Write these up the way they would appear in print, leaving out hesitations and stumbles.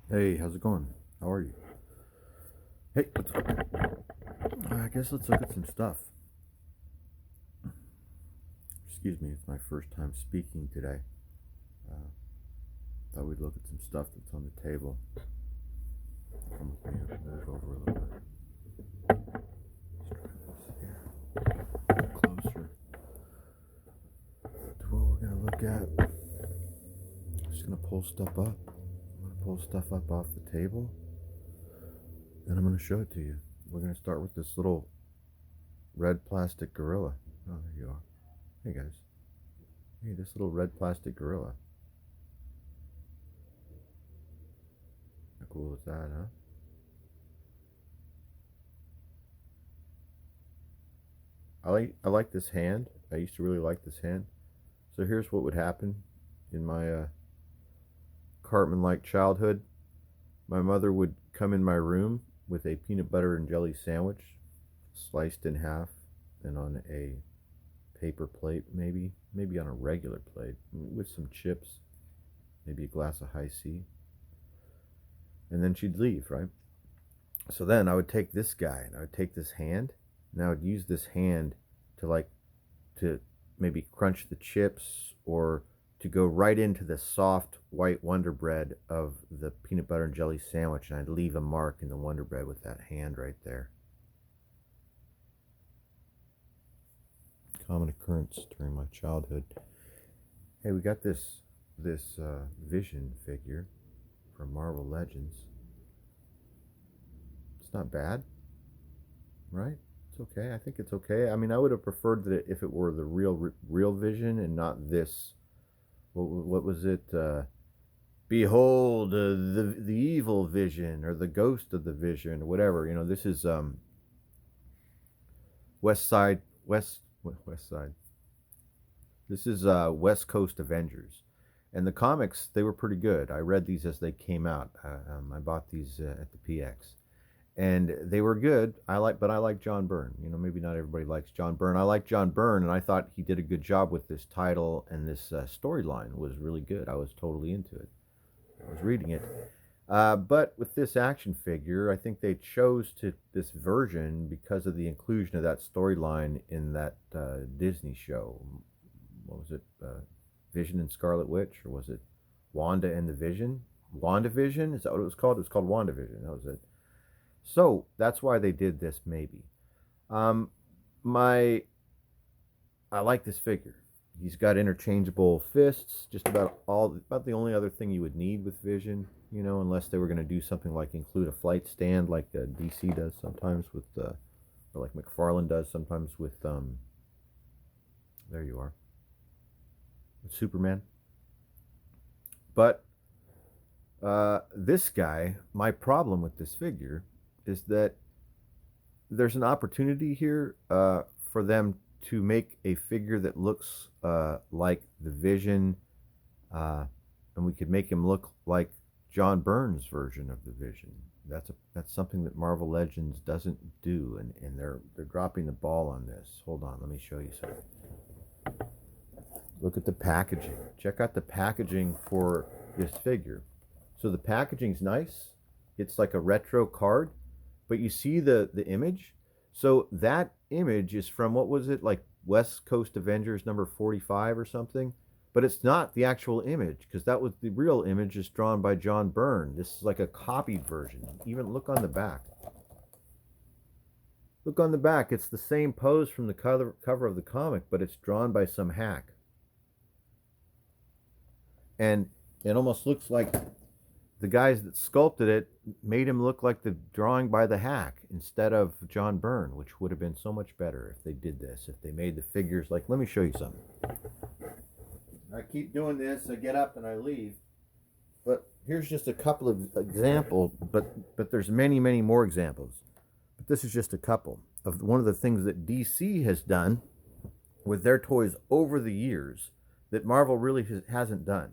Hey, how's it going? How are you? Hey, I guess let's look at some stuff. Excuse me, it's my first time speaking today. Uh, Thought we'd look at some stuff that's on the table. Come with me, move over a little bit. Let's try this here. Closer to what we're gonna look at. I'm just gonna pull stuff up. I'm gonna pull stuff up off the table, and I'm gonna show it to you. We're gonna start with this little red plastic gorilla. Oh, there you are. Hey guys. Hey, this little red plastic gorilla. How cool is that, huh? I like this hand. I used to really like this hand. So here's what would happen in my Cartman-like childhood. My mother would come in my room with a peanut butter and jelly sandwich, sliced in half, and on a paper plate, maybe on a regular plate, with some chips, maybe a glass of high C, and then she'd leave, right? So then I would take this guy and I would take this hand, and I would use this hand to to maybe crunch the chips or to go right into the soft white Wonder Bread of the peanut butter and jelly sandwich, and I'd leave a mark in the Wonder Bread with that hand right there. Common occurrence during my childhood. Hey, we got this Vision figure from Marvel Legends. It's not bad, right? It's okay. I think it's okay. I mean, I would have preferred that if it were the real Vision and not this. What was it? Behold, the evil Vision or the ghost of the Vision or whatever. This is West Side West Side. This is West Coast Avengers, and the comics they were pretty good. I read these as they came out. I bought these at the PX, and they were good. But I like John Byrne. Maybe not everybody likes John Byrne. I like John Byrne, and I thought he did a good job with this title, and this storyline was really good. I was totally into it. I was reading it. But with this action figure, I think they chose to this version because of the inclusion of that storyline in that Disney show. What was it? Vision and Scarlet Witch, or was it Wanda and the Vision? WandaVision? Is that what it was called? It was called WandaVision. That was it. So that's why they did this, maybe. Um, my I like this figure. He's got interchangeable fists. Just about the only other thing you would need with Vision, unless they were going to do something like include a flight stand, like DC does sometimes or like McFarlane does sometimes with There you are, with Superman. But this guy, my problem with this figure is that there's an opportunity here for them to make a figure that looks like the Vision, uh, and we could make him look like John Byrne's version of the Vision. That's something that Marvel Legends doesn't do, and they're dropping the ball on this. Hold on, let me show you something. Look at the packaging. Check out the packaging for this figure. So the packaging's nice. It's like a retro card, but you see the image. So that image is from, what was it, like West Coast Avengers number 45 or something? But it's not the actual image, because that was the real image is drawn by John Byrne. This is like a copied version. Even look on the back. Look on the back. It's the same pose from the cover of the comic, but it's drawn by some hack. And it almost looks like the guys that sculpted it made him look like the drawing by the hack instead of John Byrne, which would have been so much better if they did this, if they made the figures like, let me show you something. I keep doing this, I get up and I leave. But here's just a couple of examples, but there's many, many more examples. But this is just a couple of one of the things that DC has done with their toys over the years that Marvel really hasn't done.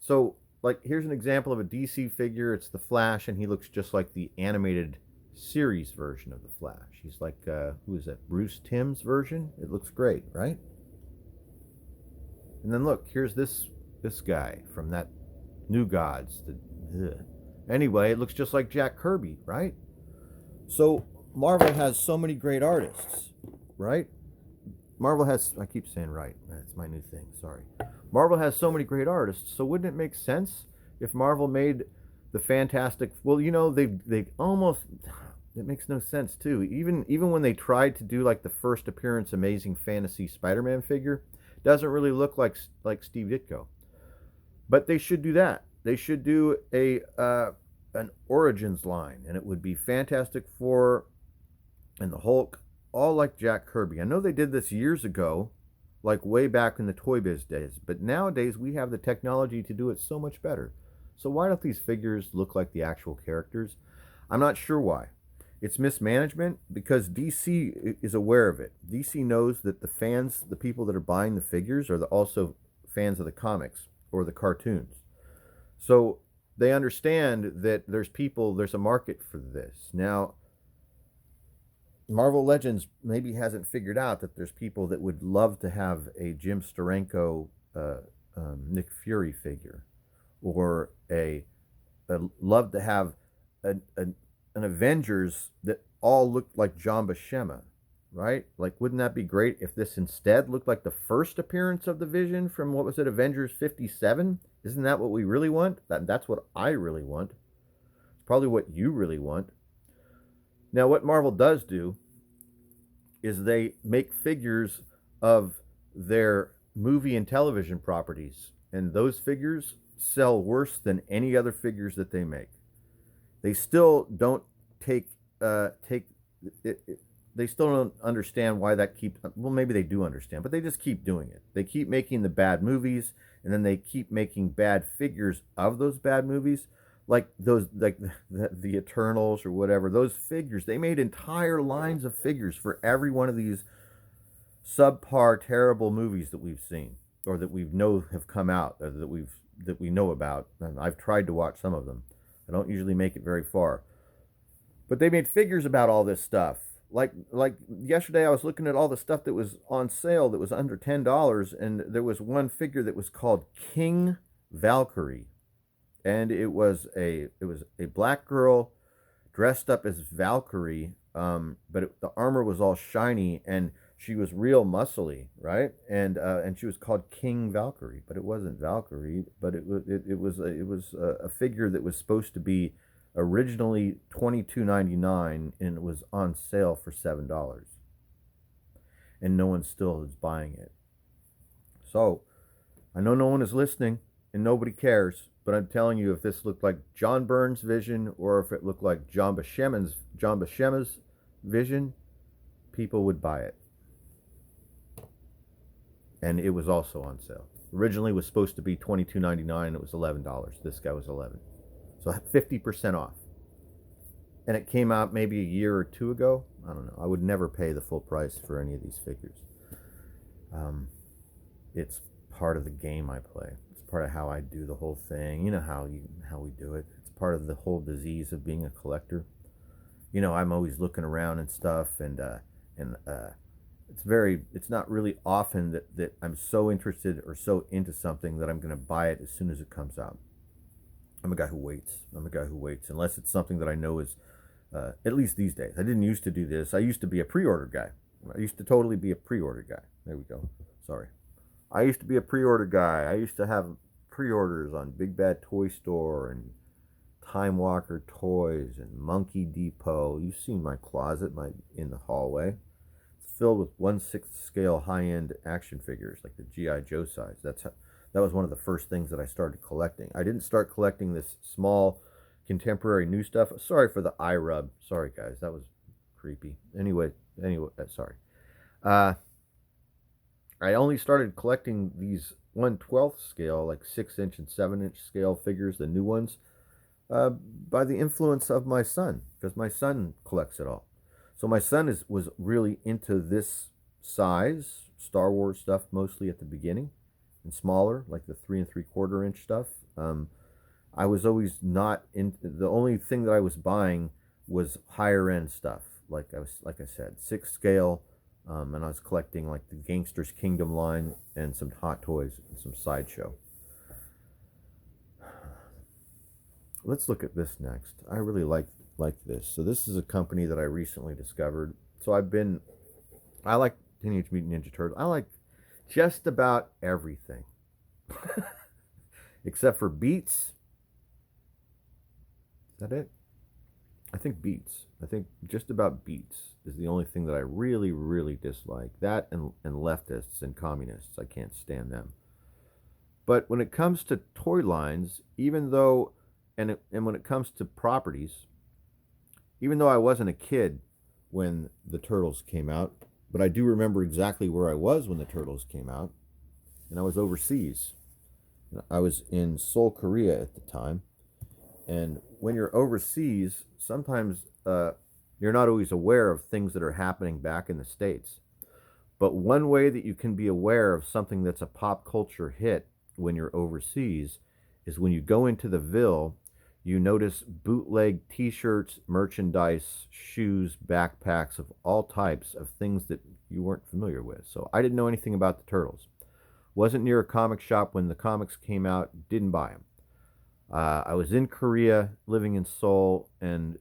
So, like, here's an example of a DC figure. It's the Flash, and he looks just like the animated series version of the Flash. He's like, who is that? Bruce Timm's version. It looks great, right? And then look, here's this guy from that New Gods. Anyway, it looks just like Jack Kirby, right? So Marvel has so many great artists, right? Marvel has, I keep saying right, that's my new thing, sorry. Marvel has so many great artists, so wouldn't it make sense if Marvel made the Fantastic, well, they almost, it makes no sense too. Even when they tried to do like the first appearance Amazing Fantasy Spider-Man figure, doesn't really look like Steve Ditko. But they should do that. They should do a an Origins line, and it would be Fantastic Four and the Hulk, all like Jack Kirby. I know they did this years ago, like way back in the Toy Biz days, but nowadays we have the technology to do it so much better. So why don't these figures look like the actual characters? I'm not sure why. It's mismanagement because DC is aware of it. DC knows that the fans, the people that are buying the figures, are also fans of the comics or the cartoons. So they understand that there's a market for this. Now, Marvel Legends maybe hasn't figured out that there's people that would love to have a Jim Steranko Nick Fury figure, or love to have an Avengers that all looked like John Buscema, right? Like, wouldn't that be great if this instead looked like the first appearance of the Vision from, what was it, Avengers 57? Isn't that what we really want? That's what I really want. It's probably what you really want. Now, what Marvel does do is they make figures of their movie and television properties, and those figures sell worse than any other figures that they make. They still don't take it, they still don't understand why that keeps, well, maybe they do understand, but they just keep doing it. They keep making the bad movies, and then they keep making bad figures of those bad movies, like those, like the Eternals or whatever. Those figures, they made entire lines of figures for every one of these subpar terrible movies that we've seen, or that we know have come out, or that we know about. And I've tried to watch some of them. I don't usually make it very far, but they made figures about all this stuff. Like yesterday, I was looking at all the stuff that was on sale that was under $10, and there was one figure that was called King Valkyrie, and it was a black girl dressed up as Valkyrie, the armor was all shiny, and she was real muscly, right? And she was called King Valkyrie, but it wasn't Valkyrie, but it was a figure that was supposed to be originally $22.99, and it was on sale for $7, and no one still is buying it. So I know no one is listening, and nobody cares, but I'm telling you, if this looked like John Byrne's Vision, or if it looked like John Buscema's Vision, people would buy it. And it was also on sale. Originally it was supposed to be $22.99. It was $11. This guy was 11, so 50% off. And it came out maybe a year or two ago. I don't know. I would never pay the full price for any of these figures. It's part of the game I play. It's part of how I do the whole thing. You know how we do it. It's part of the whole disease of being a collector. I'm always looking around and stuff, and it's not really often that I'm so interested or so into something that I'm going to buy it as soon as it comes out. I'm a guy who waits. Unless it's something that I know is, at least these days. I didn't used to do this. I used to be a pre-order guy. I used to totally be a pre-order guy. There we go. Sorry. I used to be a pre-order guy. I used to have pre-orders on Big Bad Toy Store and Time Walker Toys and Monkey Depot. You've seen my closet, in the hallway. It's filled with 1/6 scale high-end action figures, like the G.I. Joe size. That was one of the first things that I started collecting. I didn't start collecting this small contemporary new stuff. Sorry for the eye rub. Sorry, guys. That was creepy. Anyway, sorry. Uh, I only started collecting these 1/12 scale, like 6-inch and 7-inch scale figures, the new ones, by the influence of my son, because my son collects it all. So my son was really into this size Star Wars stuff mostly at the beginning, and smaller, like the 3 3/4 inch stuff. I was always not in. The only thing that I was buying was higher end stuff, like I said, 6 scale, and I was collecting like the Gangsters Kingdom line and some Hot Toys and some Sideshow. let's look at this next. I really like this. So this is a company that I recently discovered. So I like Teenage Mutant Ninja Turtles. I like just about everything except for Beats. Is that it? I think Beats. I think just about Beats is the only thing that I really, really dislike. That and leftists and communists. I can't stand them. But when it comes to toy lines, even though, and when it comes to properties, even though I wasn't a kid when the Turtles came out, but I do remember exactly where I was when the Turtles came out, and I was overseas. I was in Seoul, Korea at the time, and when you're overseas, sometimes you're not always aware of things that are happening back in the States. But one way that you can be aware of something that's a pop culture hit when you're overseas is when you go into the Ville, you notice bootleg t shirts, merchandise, shoes, backpacks of all types of things that you weren't familiar with. So I didn't know anything about the Turtles. Wasn't near a comic shop when the comics came out, didn't buy them. I was in Korea, living in Seoul, and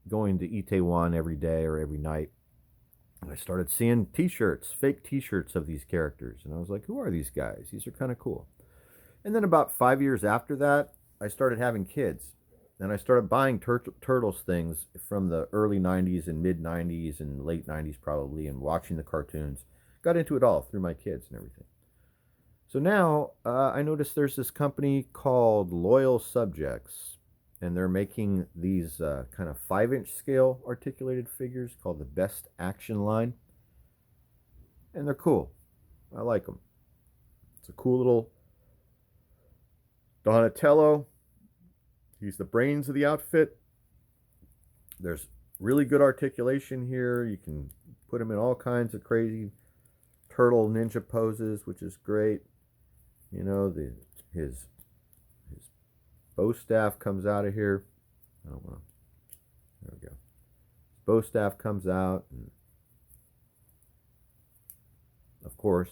going to Itaewon every day or every night. And I started seeing T-shirts, fake T-shirts of these characters, and I was like, "Who are these guys? These are kind of cool." And then about 5 years after that, I started having kids, and I started buying Turtles things from the early '90s and mid '90s and late '90s probably, and watching the cartoons. Got into it all through my kids and everything. So now I noticed there's this company called Loyal Subjects, and they're making these kind of 5-inch scale articulated figures called the Best Action line, and they're cool. I like them. It's a cool little Donatello. He's the brains of the outfit. There's really good articulation here. You can put him in all kinds of crazy turtle ninja poses, which is great. You know, his bow staff comes out of here. I don't want to. There we go. His bow staff comes out, and of course,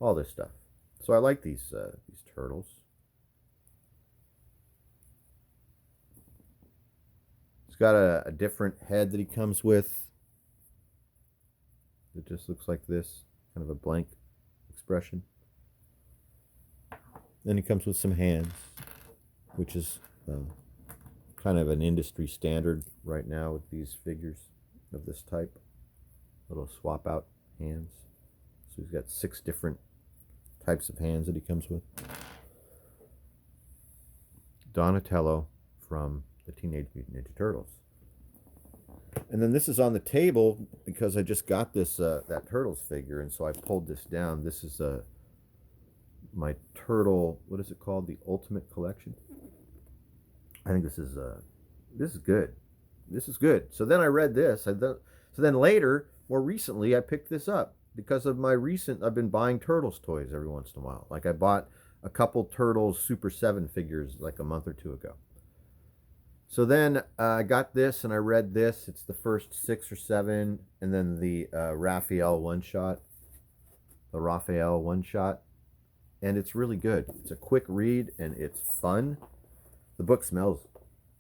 all this stuff. So I like these turtles. He's got a different head that he comes with. It just looks like this, kind of a blank expression. Then he comes with some hands, which is kind of an industry standard right now with these figures of this type. Little swap out hands. So he's got 6 different types of hands that he comes with. Donatello from the Teenage Mutant Ninja Turtles. And then this is on the table because I just got this that Turtles figure, and so I pulled this down. This is my turtle. What is it called? The Ultimate Collection. I think this is good. This is good. So then I read this. So then later, more recently, I picked this up because of my recent. I've been buying Turtles toys every once in a while. Like I bought a couple Turtles Super 7 figures like a month or two ago. So then I got this and I read this. It's the first 6 or 7, and then the Raphael one shot. The Raphael one shot. And it's really good. It's a quick read and it's fun. The book smells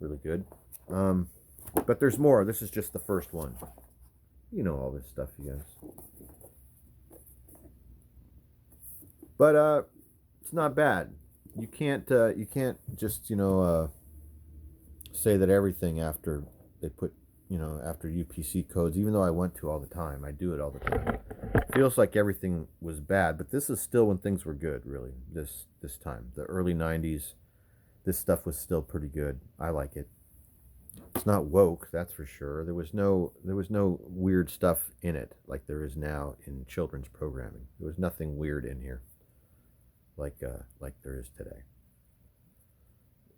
really good. But there's more. This is just the first one. You know all this stuff, you guys. But it's not bad. You can't just say that everything after they put after UPC codes. Even though I want to all the time, I do it all the time. It feels like everything was bad, but this is still when things were good. Really, this time, the early '90s, this stuff was still pretty good. I like it. It's not woke, that's for sure. There was no weird stuff in it like there is now in children's programming. There was nothing weird in here like there is today.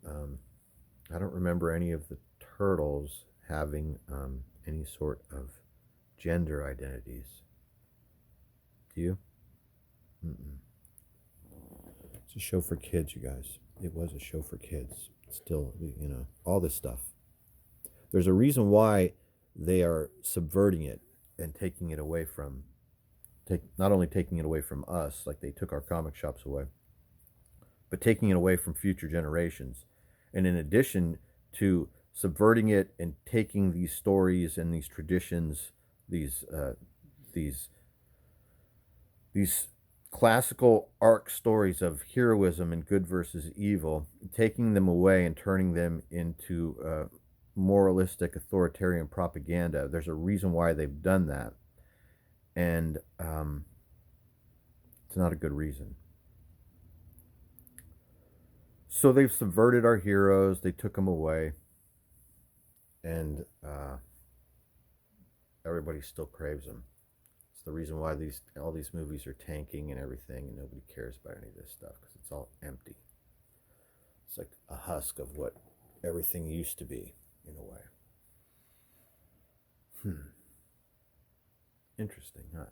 Um, I don't remember any of the turtles having any sort of gender identities. Do you? Mm-mm. It's a show for kids, you guys. It was a show for kids. Still, all this stuff. There's a reason why they are subverting it and taking it away from not only taking it away from us, like they took our comic shops away, but taking it away from future generations. And in addition to subverting it and taking these stories and these traditions, these these these classical arc stories of heroism and good versus evil, taking them away and turning them into moralistic authoritarian propaganda. There's a reason why they've done that, and it's not a good reason. So they've subverted our heroes. They took them away, and everybody still craves them. It's the reason why all these movies are tanking and everything, and nobody cares about any of this stuff because it's all empty. It's like a husk of what everything used to be, in a way. Interesting, huh?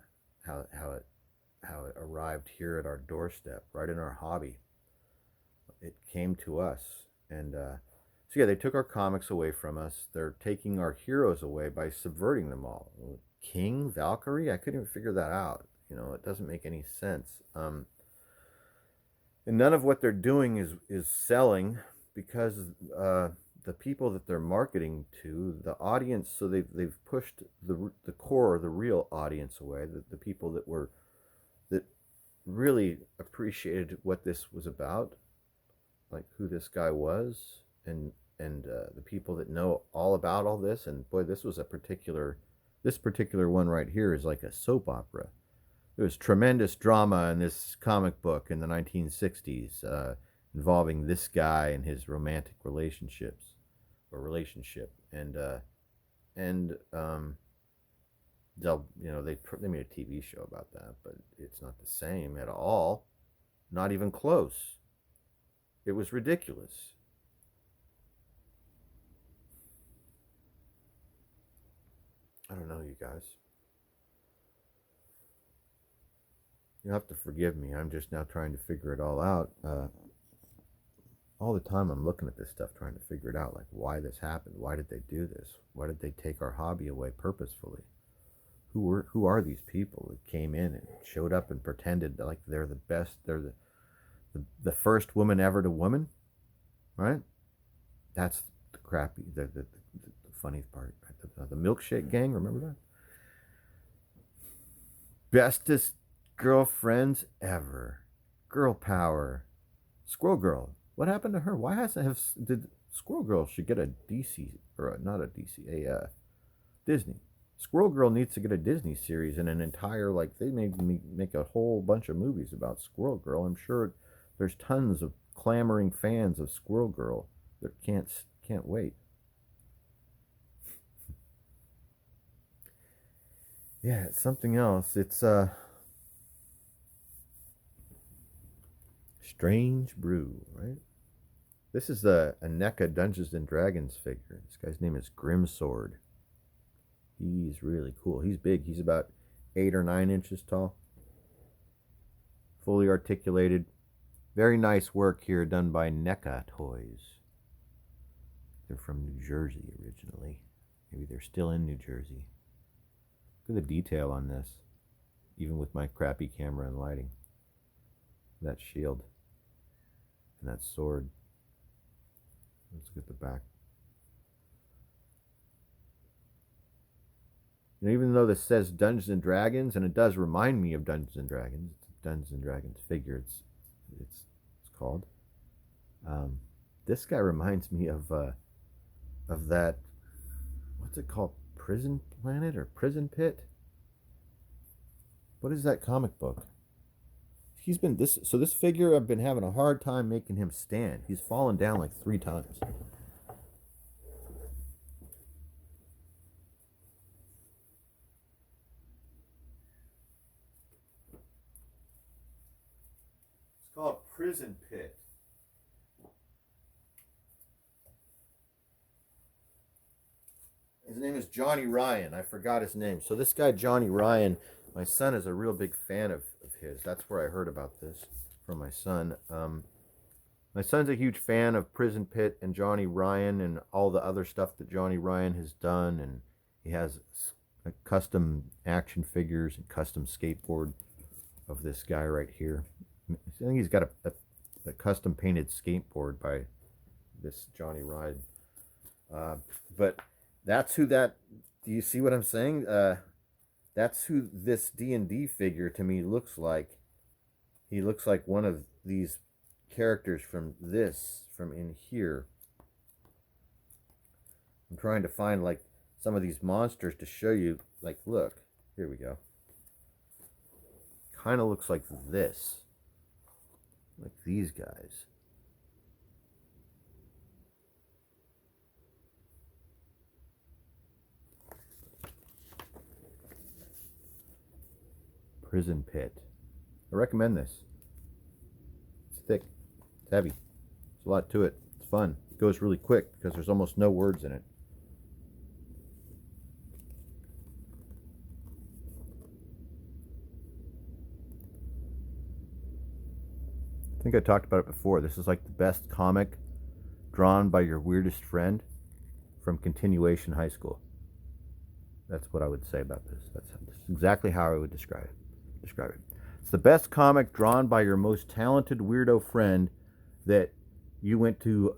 How it arrived here at our doorstep, right in our hobby. It came to us, and so yeah, they took our comics away from us. They're taking our heroes away by subverting them all. King, Valkyrie, I couldn't even figure that out. It doesn't make any sense. And none of what they're doing is selling because the people that they're marketing to, the audience, so they've pushed the core, the real audience away, the people that really appreciated what this was about, like who this guy was, and the people that know all about all this. And boy, this particular one right here is like a soap opera. There was tremendous drama in this comic book in the 1960s involving this guy and his romantic relationship, and they made a TV show about that, but it's not the same at all, not even close. It was ridiculous. I don't know, you guys. You have to forgive me. I'm just now trying to figure it all out. All the time I'm looking at this stuff, trying to figure it out, like why this happened. Why did they do this? Why did they take our hobby away purposefully? Who are these people that came in and showed up and pretended like they're the best? They're the first woman ever to woman, right? That's the crappy, the funny part. Right? The milkshake gang, remember that? Bestest girlfriends ever. Girl power. Squirrel Girl. What happened to her? Why hasn't have did Squirrel Girl should get a DC or not a DC, a Disney. Squirrel Girl needs to get a Disney series and an entire, like, they made me make a whole bunch of movies about Squirrel Girl. I'm sure there's tons of clamoring fans of Squirrel Girl that can't wait. Yeah, it's something else. It's Strange Brew, right? This is a NECA Dungeons and Dragons figure. This guy's name is Grimsword. He's really cool. He's big. He's about 8 or 9 inches tall. Fully articulated. Very nice work here done by NECA Toys. They're from New Jersey originally. Maybe they're still in New Jersey. Look at the detail on this, even with my crappy camera and lighting. That shield and that sword. Let's get the back. Even though this says Dungeons and Dragons, and it does remind me of Dungeons and Dragons, Dungeons and Dragons figure it's called. This guy reminds me of that, what's it called? Prison Planet or Prison Pit? What is that comic book? He's been this so this figure, I've been having a hard time making him stand. He's fallen down like 3 times. It's called Prison Pit. His name is Johnny Ryan. I forgot his name. So this guy Johnny Ryan, my son is a real big fan of his. That's where I heard about this from my son. My son's a huge fan of Prison Pit and Johnny Ryan and all the other stuff that Johnny Ryan has done, and he has custom action figures and custom skateboard of this guy right here. I think he's got a the custom painted skateboard by this Johnny Ride. But that's who that. Do you see what I'm saying? That's who this D&D figure to me looks like. He looks like one of these characters from in here. I'm trying to find like some of these monsters to show you. Like, look, here we go. Kind of looks like this. Like these guys. Prison Pit. I recommend this. It's thick. It's heavy. There's a lot to it. It's fun. It goes really quick because there's almost no words in it. I think I talked about it before. This is like the best comic drawn by your weirdest friend from Continuation High School. That's what I would say about this. That's exactly how I would describe it. It's the best comic drawn by your most talented weirdo friend that you went to.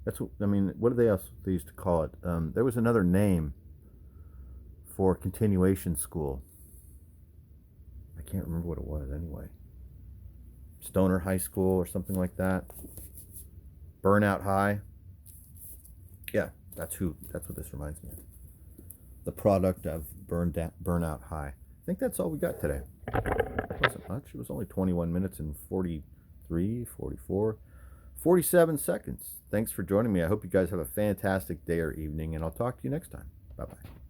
That's what I mean. What do they used to call it? There was another name for continuation school. I can't remember what it was anyway. Stoner High School or something like that. Burnout High. Yeah, that's what this reminds me of. The product of Burnout High. I think that's all we got today. It wasn't much. It was only 21 minutes and 43, 44, 47 seconds. Thanks for joining me. I hope you guys have a fantastic day or evening, and I'll talk to you next time. Bye-bye.